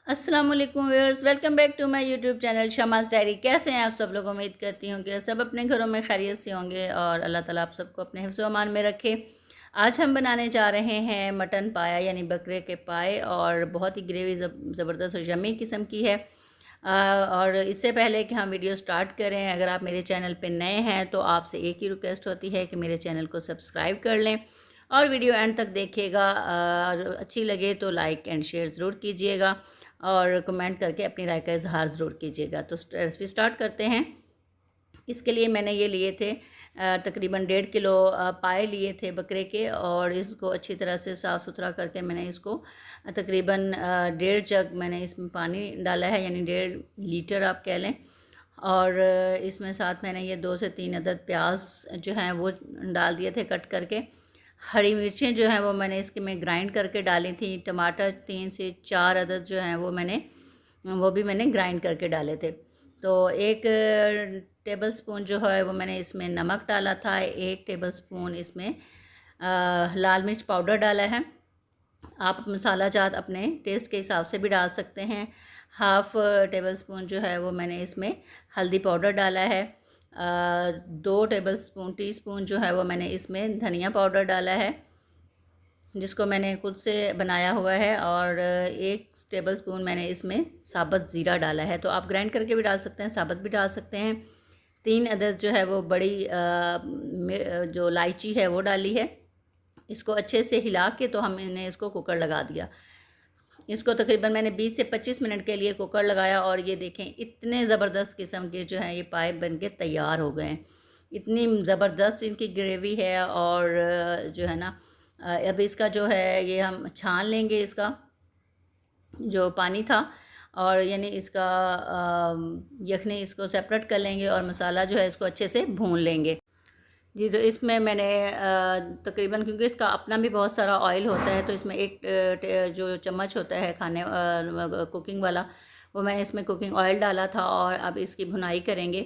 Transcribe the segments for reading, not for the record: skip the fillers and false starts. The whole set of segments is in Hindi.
अस्सलाम वालेकुम viewers, welcome back to my YouTube channel Shamas diary. कैसे हैं आप सब लोग? उम्मीद करती हूँ कि सब अपने घरों में खैरियत से होंगे और अल्लाह ताला आप सबको अपने हिफ्ज़ व अमान में रखे। आज हम बनाने जा रहे हैं मटन पाया यानी बकरे के पाए, और बहुत ही ग्रेवी ज़बरदस्त और यम्मी किस्म की है। और इससे पहले कि हम वीडियो स्टार्ट करें, अगर आप मेरे चैनल पे नए हैं तो आपसे एक ही रिक्वेस्ट होती है कि मेरे चैनल को सब्सक्राइब कर लें और वीडियो एंड तक देखिएगा। और अच्छी लगे तो लाइक एंड शेयर ज़रूर कीजिएगा और कमेंट करके अपनी राय का इजहार ज़रूर कीजिएगा। तो रेसिपी स्टार्ट करते हैं। इसके लिए मैंने ये लिए थे तकरीबन 1.5 किलो पाए लिए थे बकरे के, और इसको अच्छी तरह से साफ़ सुथरा करके मैंने इसको तकरीबन 1.5 जग मैंने इसमें पानी डाला है, यानी 1.5 लीटर आप कह लें। और इसमें साथ मैंने ये 2 से 3 अदद प्याज जो हैं वो डाल दिए थे कट करके। हरी मिर्चें जो हैं वो मैंने इसके में ग्राइंड करके डाली थी। टमाटर 3 से 4 अदद जो हैं वो भी मैंने ग्राइंड करके डाले थे। तो 1 टेबलस्पून जो है वो मैंने इसमें नमक डाला था। 1 टेबलस्पून इसमें लाल मिर्च पाउडर डाला है। आप मसाला जात अपने टेस्ट के हिसाब से भी डाल सकते हैं। हाफ़ टेबलस्पून जो है वो मैंने इसमें हल्दी पाउडर डाला है। 2 टीस्पून जो है वो मैंने इसमें धनिया पाउडर डाला है, जिसको मैंने खुद से बनाया हुआ है। और 1 टेबलस्पून मैंने इसमें साबुत ज़ीरा डाला है। तो आप ग्राइंड करके भी डाल सकते हैं, साबुत भी डाल सकते हैं। 3 अदद जो है वो बड़ी जो इलायची है वो डाली है। इसको अच्छे से हिला के तो हमने इसको कुकर लगा दिया। इसको तकरीबन मैंने 20 से 25 मिनट के लिए कुकर लगाया, और ये देखें इतने ज़बरदस्त किस्म के जो हैं ये पाए बन के तैयार हो गए हैं। इतनी ज़बरदस्त इनकी ग्रेवी है। और जो है ना, अब इसका जो है ये हम छान लेंगे इसका जो पानी था, और यानी इसका यखनी इसको सेपरेट कर लेंगे और मसाला जो है इसको अच्छे से भून लेंगे। जी, तो इसमें मैंने तकरीबन, क्योंकि इसका अपना भी बहुत सारा ऑयल होता है, तो इसमें एक जो चम्मच होता है खाने कुकिंग वाला, वो मैंने इसमें कुकिंग ऑयल डाला था। और अब इसकी भुनाई करेंगे,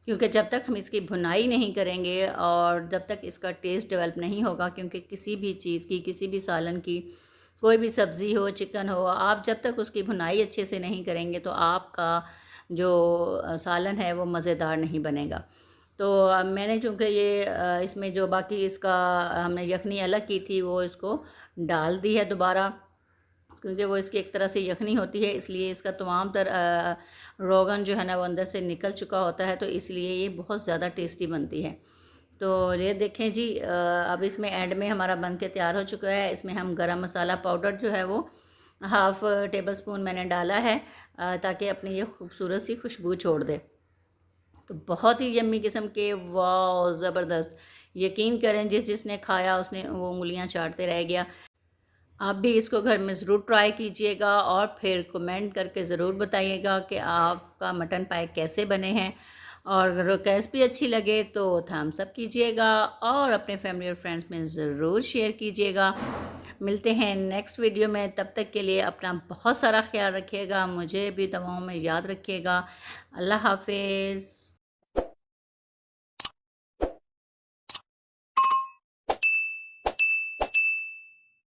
क्योंकि जब तक हम इसकी भुनाई नहीं करेंगे और जब तक इसका टेस्ट डेवलप नहीं होगा, क्योंकि किसी भी चीज़ की, किसी भी सालन की, कोई भी सब्ज़ी हो, चिकन हो, आप जब तक उसकी भुनाई अच्छे से नहीं करेंगे तो आपका जो सालन है वो मज़ेदार नहीं बनेगा। तो मैंने चूँकि ये इसमें जो बाकी इसका हमने यखनी अलग की थी वो इसको डाल दी है दोबारा, क्योंकि वो इसकी एक तरह से यखनी होती है, इसलिए इसका तमाम तर रोगन जो है ना वो अंदर से निकल चुका होता है, तो इसलिए ये बहुत ज़्यादा टेस्टी बनती है। तो ये देखें जी, अब इसमें एंड में हमारा बन के तैयार हो चुका है। इसमें हम गरम मसाला पाउडर जो है वो हाफ़ टेबल स्पून मैंने डाला है, ताकि अपनी ये खूबसूरत सी खुशबू छोड़ दे। तो बहुत ही यम्मी किस्म के, वाह ज़बरदस्त! यकीन करें जिसने खाया उसने वो उँगलियां चाटते रह गया। आप भी इसको घर में ज़रूर ट्राई कीजिएगा और फिर कमेंट करके ज़रूर बताइएगा कि आपका मटन पाए कैसे बने हैं। और अगर रेसिपी अच्छी लगे तो थम्स अप कीजिएगा और अपने फैमिली और फ्रेंड्स में ज़रूर शेयर कीजिएगा। मिलते हैं नेक्स्ट वीडियो में, तब तक के लिए अपना बहुत सारा ख्याल रखिएगा, मुझे भी दुआओं में याद रखिएगा। अल्लाह हाफिज़।